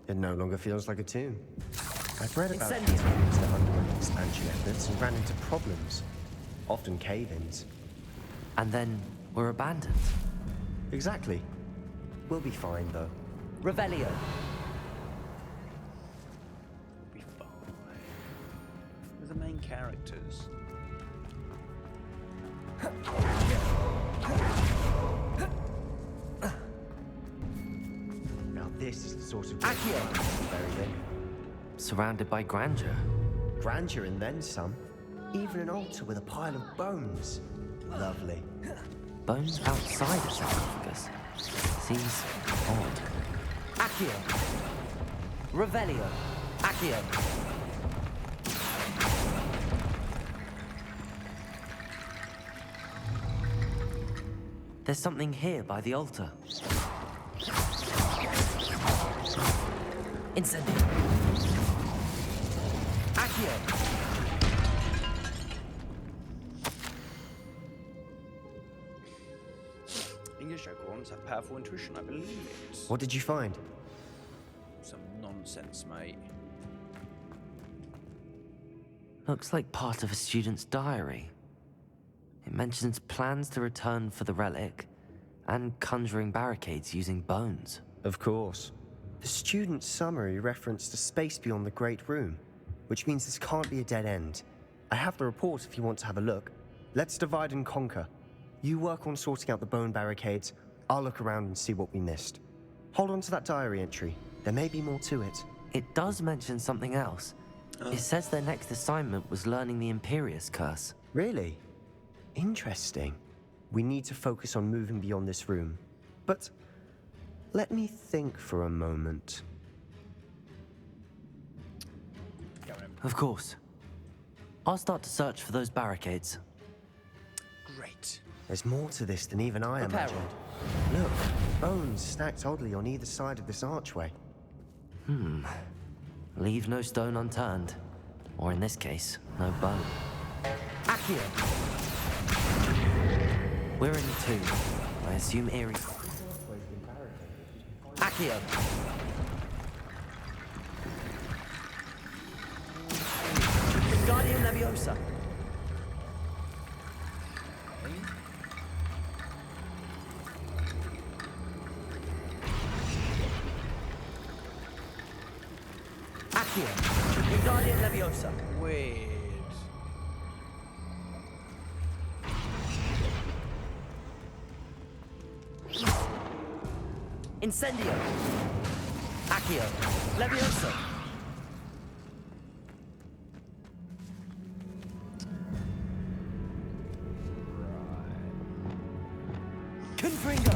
Speaker 2: It no longer feels like a tomb. I've read about
Speaker 4: Incendio.
Speaker 2: tombs that underwent expansion efforts and ran into problems. Often cave-ins.
Speaker 4: And then we're abandoned.
Speaker 2: Exactly. We'll be fine, though.
Speaker 4: Revelio.
Speaker 3: We'll be fine. They're the main characters.
Speaker 2: Now this is the sort of...
Speaker 4: Accio.
Speaker 2: Buried in.
Speaker 4: Surrounded by grandeur.
Speaker 2: Grandeur and then some. Even an altar with a pile of bones. Lovely.
Speaker 4: Bones outside a sarcophagus. Seems odd. Accio. Revelio. Accio. There's something here by the altar. Incendio. Accio.
Speaker 3: English acorns have powerful intuition, I believe it.
Speaker 2: What did you find?
Speaker 3: Some nonsense, mate.
Speaker 4: Looks like part of a student's diary. It mentions plans to return for the relic and conjuring barricades using bones.
Speaker 2: Of course. The student's summary referenced a space beyond the Great Room, which means this can't be a dead end. I have the report if you want to have a look. Let's divide and conquer. You work on sorting out the bone barricades. I'll look around and see what we missed. Hold on to that diary entry. There may be more to it.
Speaker 4: It does mention something else. It says their next assignment was learning the Imperious Curse.
Speaker 2: Really? Interesting. We need to focus on moving beyond this room. But let me think for a moment.
Speaker 4: Of course. I'll start to search for those barricades.
Speaker 3: Great.
Speaker 2: There's more to this than even I
Speaker 4: Prepare.
Speaker 2: imagined. Look, Bones stacked oddly on either side of this archway.
Speaker 4: Leave no stone unturned. Or in this case, no bone. Accio! We're in the tomb. I assume Eerie. Accio! Guardian Leviosa. Accio. Guardian Leviosa.
Speaker 3: Weird.
Speaker 4: Incendio. Accio. Leviosa. Confringo.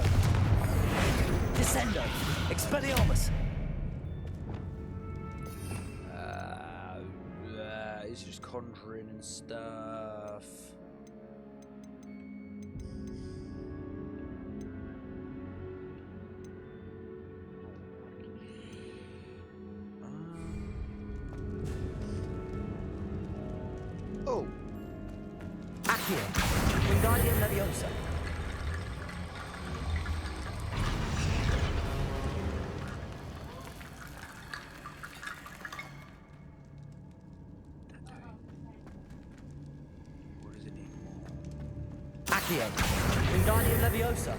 Speaker 4: Descendo. Expelliarmus.
Speaker 3: It's just conjuring and stuff. Oh.
Speaker 4: Accio. Wingardium Leviosa.
Speaker 3: What does it need?
Speaker 4: Accio. Wingardium Leviosa.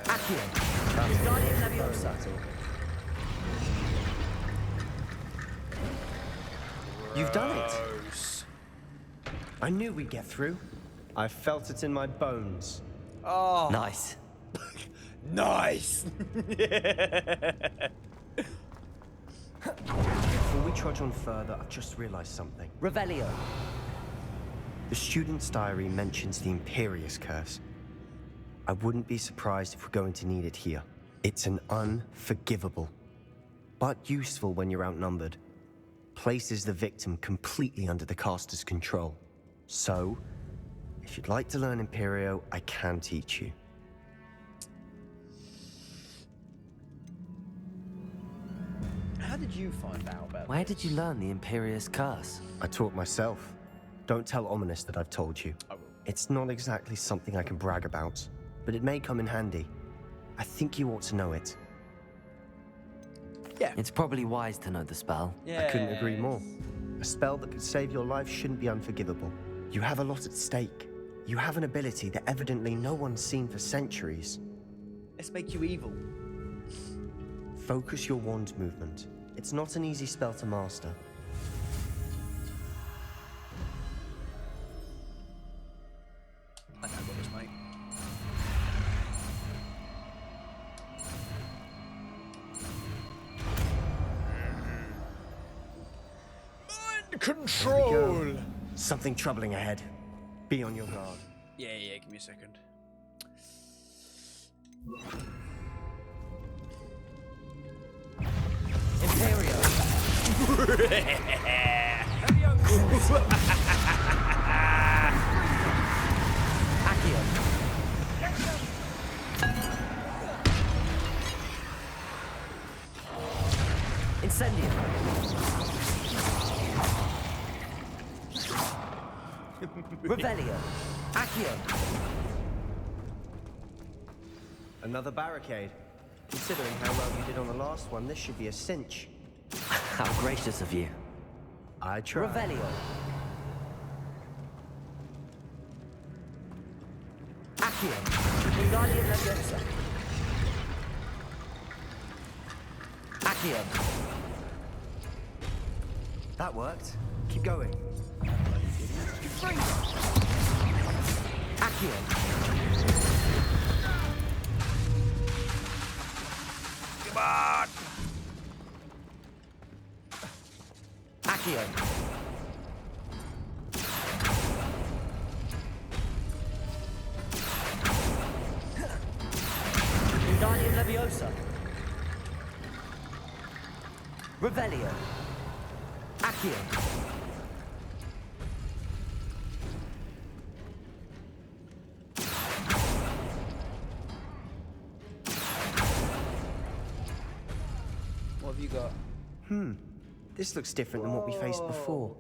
Speaker 4: Accio. Wingardium Leviosa.
Speaker 2: You've done it.
Speaker 3: Gross.
Speaker 2: I knew we'd get through. I felt it in my bones.
Speaker 3: Oh.
Speaker 4: Nice.
Speaker 3: Nice.
Speaker 2: Before we trudge on further, I've just realized something.
Speaker 4: Revelio.
Speaker 2: The student's diary mentions the Imperious Curse. I wouldn't be surprised if we're going to need it here. It's an unforgivable, but useful when you're outnumbered. Places the victim completely under the caster's control. So, if you'd like to learn Imperio, I can teach you.
Speaker 3: How did you find out about
Speaker 4: Where did you learn the Imperious Curse?
Speaker 2: I taught myself. Don't tell Ominous that I've told you.
Speaker 3: I will.
Speaker 2: It's not exactly something I can brag about, but it may come in handy. I think you ought to know it.
Speaker 3: Yeah.
Speaker 4: It's probably wise to know the spell.
Speaker 3: Yeah.
Speaker 2: I couldn't agree more. A spell that could save your life shouldn't be unforgivable. You have a lot at stake. You have an ability that evidently no one's seen for centuries.
Speaker 3: Let's make you evil.
Speaker 2: Focus your wand movement. It's not an easy spell to master.
Speaker 3: I know what this, mate. Mind control.
Speaker 2: Something troubling ahead. Be on your guard.
Speaker 3: Yeah, give me a second.
Speaker 4: Imperio. Accio. Incendio. Revelio. Accio.
Speaker 2: Another barricade. Considering how well you did on the last one, this should be a cinch.
Speaker 4: How gracious of you.
Speaker 2: I try.
Speaker 4: Revelio. Accio. Wingardium Leviosa. Accio.
Speaker 2: That worked. Keep going.
Speaker 4: Accio.
Speaker 3: Come on.
Speaker 4: Accio. Wingardium Leviosa. Revelio. Accio.
Speaker 3: got?
Speaker 2: This looks different than what we faced before.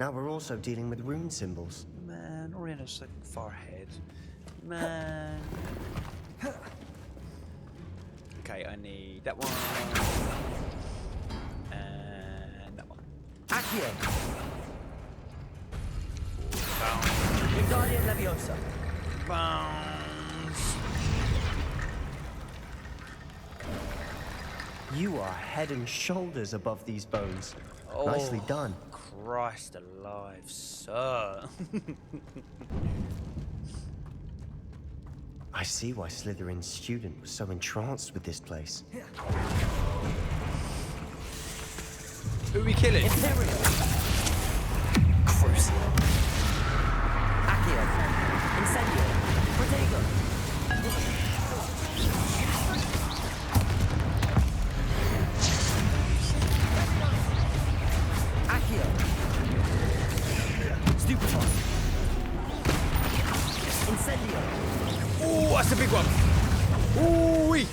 Speaker 2: Now we're also dealing with rune symbols.
Speaker 3: Man, Oriana's so far ahead. Man. Okay, I need that one. And that one.
Speaker 4: Accio!
Speaker 3: Bounce.
Speaker 4: Wingardium Leviosa.
Speaker 3: Bounce.
Speaker 2: You are head and shoulders above these bones. Nicely done.
Speaker 3: Christ alive, sir.
Speaker 2: I see why Slytherin's student was so entranced with this place.
Speaker 3: Who are we killing?
Speaker 4: Imperial. Crucial. Accio. Incendio. Protego. Accio. Stupefy. Incendio.
Speaker 3: Oh, that's a big one. Ooh-wee.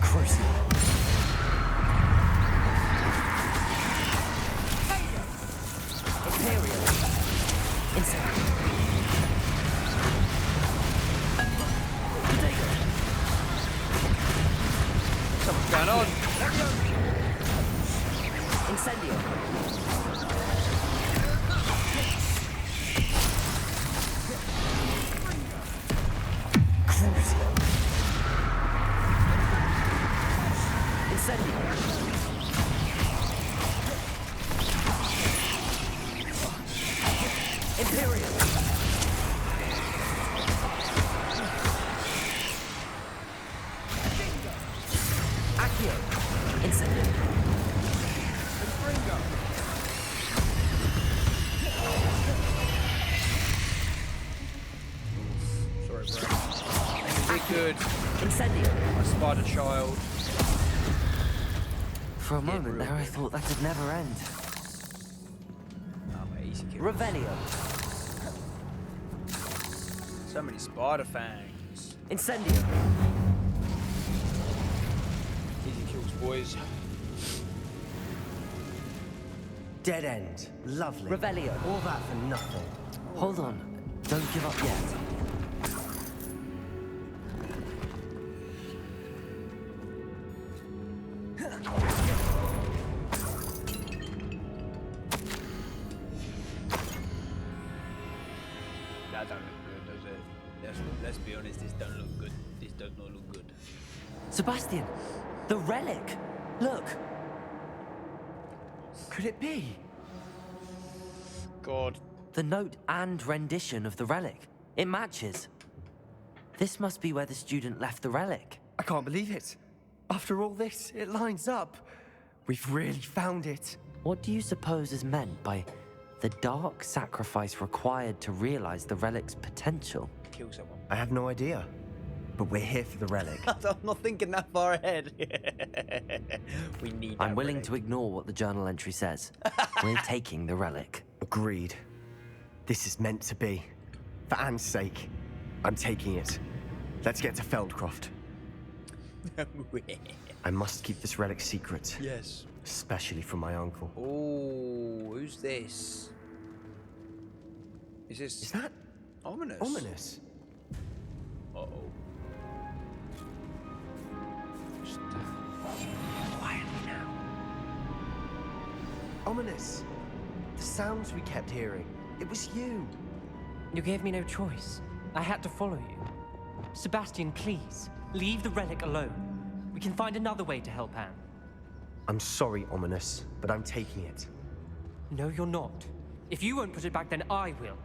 Speaker 4: Crucial. Imperial. Incendio. Protego.
Speaker 3: Something's going on.
Speaker 4: Incendio. Crucial. Incendio. Imperial. Accio. Incendio.
Speaker 3: Sorry, bro. Be good.
Speaker 4: Incendio.
Speaker 3: I spied a child.
Speaker 4: For a moment there, I thought that'd never end.
Speaker 3: Oh, my easy kill.
Speaker 4: Revelio.
Speaker 3: So many spider fangs.
Speaker 4: Incendio.
Speaker 3: Easy kills, boys.
Speaker 2: Dead end. Lovely.
Speaker 4: Revelio.
Speaker 2: All that for nothing.
Speaker 4: Hold on. Don't give up yet.
Speaker 3: That don't look good, does it? Let's be honest, this don't look good. This does not look good.
Speaker 4: Sebastian! The relic! Look! Could it be?
Speaker 3: God.
Speaker 4: The note and rendition of the relic. It matches. This must be where the student left the relic.
Speaker 2: I can't believe it. After all this, it lines up. We've really found it.
Speaker 4: What do you suppose is meant by the dark sacrifice required to realize the relic's potential?
Speaker 3: Kill someone.
Speaker 2: I have no idea. But we're here for the relic.
Speaker 3: I'm not thinking that far ahead. We need that
Speaker 4: I'm willing
Speaker 3: relic.
Speaker 4: to ignore what the journal entry says. We're taking the relic.
Speaker 2: Agreed. This is meant to be. For Anne's sake, I'm taking it. Let's get to Feldcroft. I must keep this relic secret.
Speaker 3: Yes.
Speaker 2: Especially from my uncle.
Speaker 3: Oh, who's this? Is
Speaker 2: that
Speaker 3: ominous?
Speaker 2: Ominous?
Speaker 3: Uh-oh.
Speaker 2: Quietly now. Ominous. The sounds we kept hearing. It was you.
Speaker 1: You gave me no choice. I had to follow you. Sebastian, please, leave the relic alone. We can find another way to help Anne.
Speaker 2: I'm sorry, Ominous, but I'm taking it.
Speaker 1: No, you're not. If you won't put it back, then I will.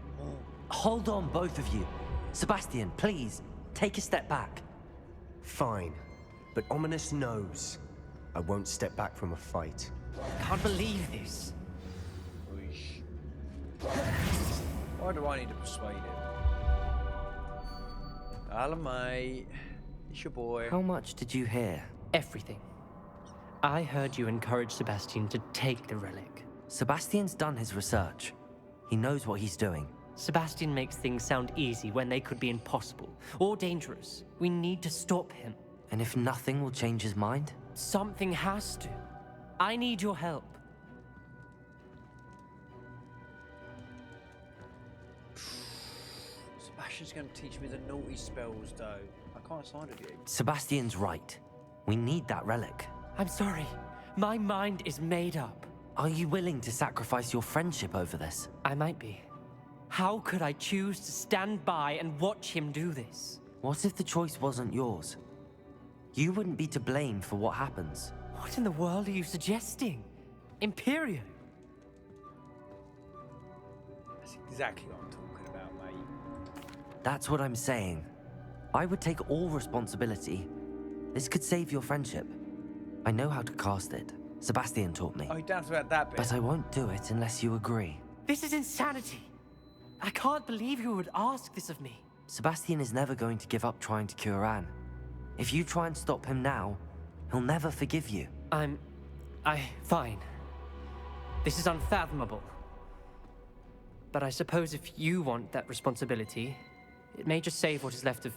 Speaker 4: Hold on, both of you. Sebastian, please, take a step back.
Speaker 2: Fine. But Ominous knows I won't step back from a fight.
Speaker 1: Can't believe this.
Speaker 3: Why do I need to persuade him? Hello, mate. It's your boy.
Speaker 4: How much did you hear?
Speaker 1: Everything. I heard you encourage Sebastian to take the relic.
Speaker 4: Sebastian's done his research. He knows what he's doing.
Speaker 1: Sebastian makes things sound easy when they could be impossible or dangerous. We need to stop him.
Speaker 4: And if nothing will change his mind?
Speaker 1: Something has to. I need your help.
Speaker 3: Sebastian's going to teach me the naughty spells, though. I can't side with you.
Speaker 4: Sebastian's right. We need that relic.
Speaker 1: I'm sorry. My mind is made up.
Speaker 4: Are you willing to sacrifice your friendship over this?
Speaker 1: I might be. How could I choose to stand by and watch him do this?
Speaker 4: What if the choice wasn't yours? You wouldn't be to blame for what happens.
Speaker 1: What in the world are you suggesting? Imperium?
Speaker 3: That's exactly what I'm talking about, mate.
Speaker 4: That's what I'm saying. I would take all responsibility. This could save your friendship. I know how to cast it. Sebastian taught me.
Speaker 3: Oh, you don't have to about that bit.
Speaker 4: But I won't do it unless you agree.
Speaker 1: This is insanity. I can't believe you would ask this of me.
Speaker 4: Sebastian is never going to give up trying to cure Anne. If you try and stop him now, he'll never forgive you.
Speaker 1: Fine. This is unfathomable. But I suppose if you want that responsibility, it may just save what is left of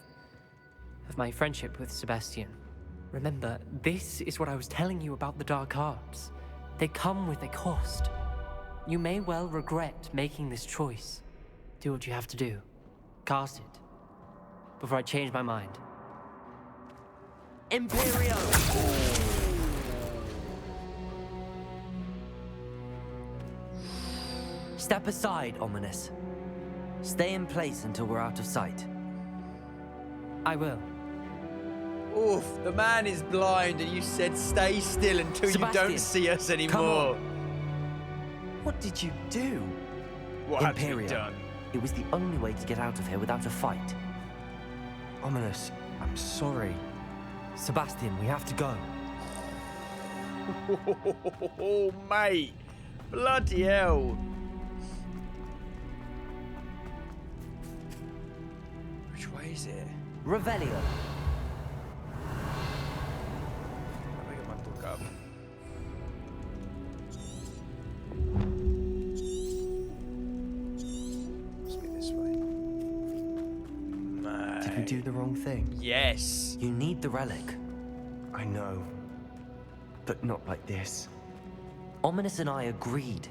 Speaker 1: my friendship with Sebastian. Remember, this is what I was telling you about the dark arts. They come with a cost. You may well regret making this choice. Do what you have to do. Cast it. Before I change my mind.
Speaker 4: Imperio! Step aside, Ominous. Stay in place until we're out of sight.
Speaker 1: I will.
Speaker 3: Oof, the man is blind and you said stay still until
Speaker 4: Sebastian,
Speaker 3: you don't see us
Speaker 4: come
Speaker 3: anymore.
Speaker 4: on.
Speaker 2: What did you do?
Speaker 3: What had to be
Speaker 4: Imperio.
Speaker 3: done?
Speaker 4: It was the only way to get out of here without a fight.
Speaker 2: Ominous, I'm sorry.
Speaker 4: Sebastian, we have to go.
Speaker 3: Oh, mate. Bloody hell. Which way is it?
Speaker 4: Revelio.
Speaker 3: Let me get my book up. Must be this way.
Speaker 2: Did we do the wrong thing?
Speaker 3: Yes.
Speaker 4: You need the relic.
Speaker 2: I know. But not like this.
Speaker 4: Ominous and I agreed.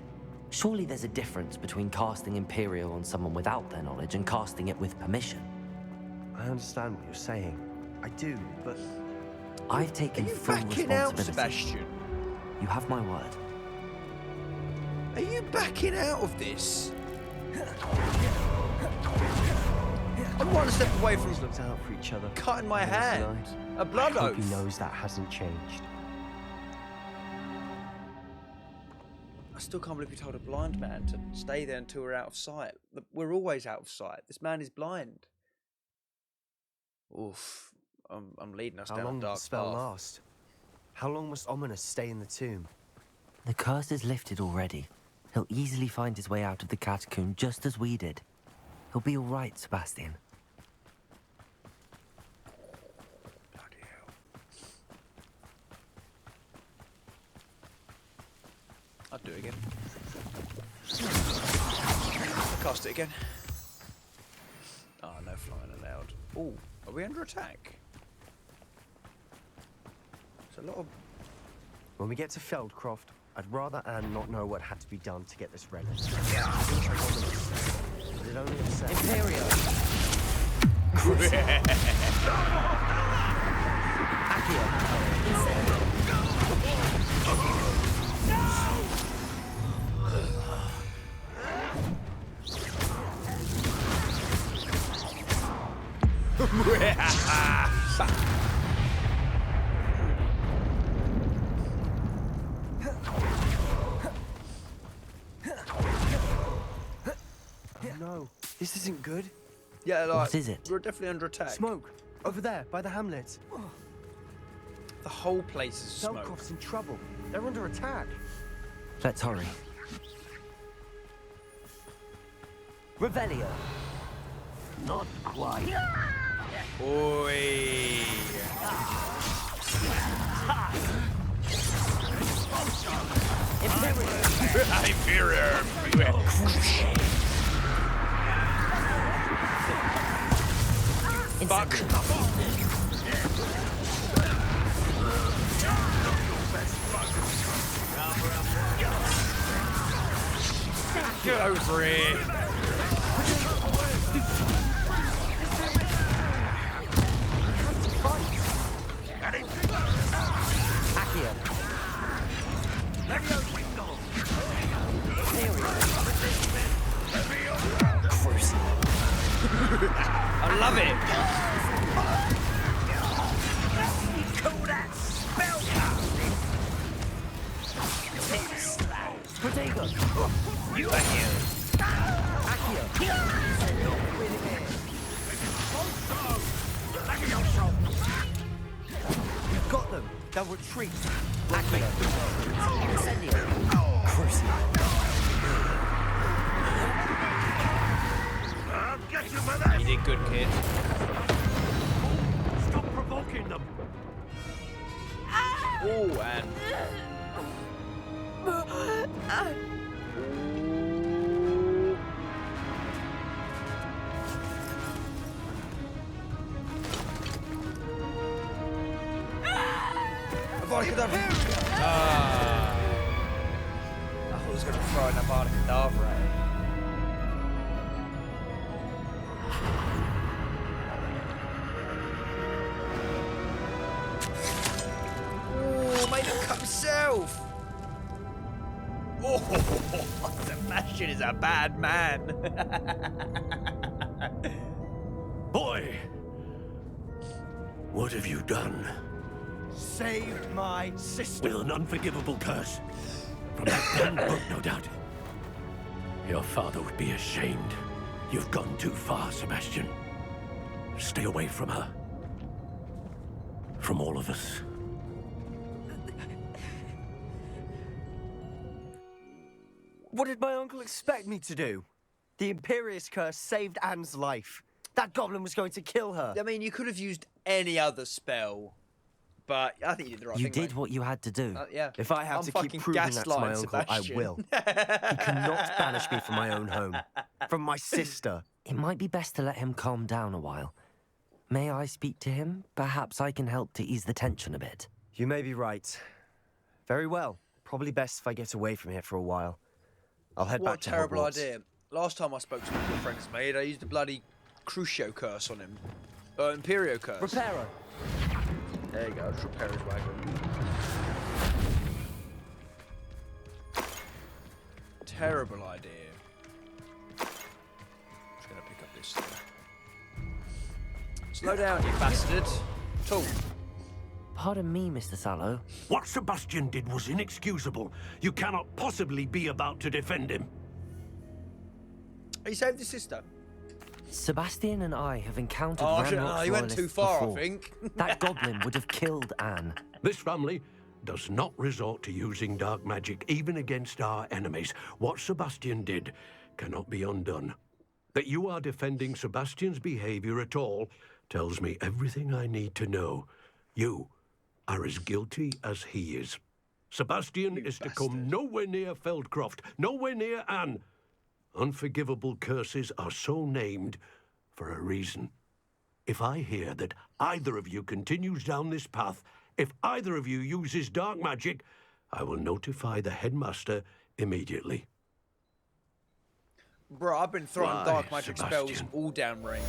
Speaker 4: Surely there's a difference between casting Imperio on someone without their knowledge and casting it with permission.
Speaker 2: I understand what you're saying. I do, but...
Speaker 4: I've taken
Speaker 3: Are you
Speaker 4: full
Speaker 3: backing out,
Speaker 4: responsibility.
Speaker 3: Sebastian?
Speaker 4: You have my word.
Speaker 3: Are you backing out of this? I'm one step away from
Speaker 2: looked out for each other.
Speaker 3: cutting my
Speaker 2: Those
Speaker 3: hand.
Speaker 2: nights.
Speaker 3: A blood
Speaker 2: I hope
Speaker 3: oath.
Speaker 2: he knows that hasn't changed.
Speaker 3: I still can't believe you told a blind man to stay there until we're out of sight. We're always out of sight. This man is blind. Oof. I'm leading us
Speaker 2: How
Speaker 3: down
Speaker 2: long
Speaker 3: a
Speaker 2: will
Speaker 3: dark
Speaker 2: the spell
Speaker 3: path.
Speaker 2: last? How long must Ominous stay in the tomb?
Speaker 4: The curse is lifted already. He'll easily find his way out of the catacomb just as we did. He'll be all right, Sebastian.
Speaker 3: Bloody hell. I'll do it again. I'll cast it again. Oh, no flying allowed. Oh, are we under attack? It's a lot of...
Speaker 2: When we get to Feldcroft, I'd rather Anne not know what had to be done to get this relic. But it only upsets.
Speaker 1: Imperio!
Speaker 2: Oh no, this isn't good.
Speaker 3: Yeah, like,
Speaker 4: What is it?
Speaker 3: We're definitely under attack.
Speaker 2: Smoke! Over there, by the hamlet.
Speaker 3: The whole place is smoke.
Speaker 2: Feldcroft's in trouble. They're under attack.
Speaker 4: Let's hurry. Revelio.
Speaker 6: Not quite.
Speaker 3: Oi! Fuck! Get over here. I love it.
Speaker 10: You call that spellcasting?
Speaker 2: Protego!
Speaker 3: You back here.
Speaker 2: You've got them. They'll retreat.
Speaker 10: I'll get you for that.
Speaker 3: You did good, kid.
Speaker 10: Stop provoking them.
Speaker 3: Oh, and I was going to throw an Avada Kedavra at him. Oh, made him cut himself. Oh, Sebastian is a bad man.
Speaker 10: Boy, what have you done?
Speaker 2: Saved my sister.
Speaker 10: With an unforgivable curse. From that damn book, no doubt. Your father would be ashamed. You've gone too far, Sebastian. Stay away from her. From all of us.
Speaker 2: What did my uncle expect me to do? The Imperious Curse saved Anne's life. That goblin was going to kill her.
Speaker 3: I mean, you could have used any other spell, but I think you did the right thing.
Speaker 4: You did what you had to do.
Speaker 3: Yeah.
Speaker 2: If I have to keep proving that to my uncle,
Speaker 3: Sebastian.
Speaker 2: I will. He cannot banish me from my own home. From my sister.
Speaker 4: It might be best to let him calm down a while. May I speak to him? Perhaps I can help to ease the tension a bit.
Speaker 2: You may be right. Very well. Probably best if I get away from here for a while. I'll head back to Hogwarts.
Speaker 3: What a terrible idea. Last time I spoke to one of your friends made, I used the bloody Crucio curse on him. Imperio curse.
Speaker 2: Reparo.
Speaker 3: There you go, just repair his wagon. Terrible idea. Just gonna pick up this thing. Slow down, you bastard. Tool.
Speaker 4: Pardon me, Mr. Sallow.
Speaker 10: What Sebastian did was inexcusable. You cannot possibly be about to defend him.
Speaker 3: He saved his sister.
Speaker 4: Sebastian and I have encountered
Speaker 3: Oh,
Speaker 4: Ranrock's
Speaker 3: you went too
Speaker 4: royalists
Speaker 3: far,
Speaker 4: before.
Speaker 3: I think.
Speaker 4: That goblin would have killed Anne.
Speaker 10: This family does not resort to using dark magic even against our enemies. What Sebastian did cannot be undone. That you are defending Sebastian's behavior at all tells me everything I need to know. You are as guilty as he is. Sebastian is to come nowhere near Feldcroft, nowhere near Anne. Unforgivable curses are so named for a reason. If I hear that either of you continues down this path, if either of you uses dark magic, I will notify the headmaster immediately.
Speaker 3: Bro, I've been throwing
Speaker 10: Why,
Speaker 3: dark magic spells
Speaker 10: Sebastian?
Speaker 3: all down range.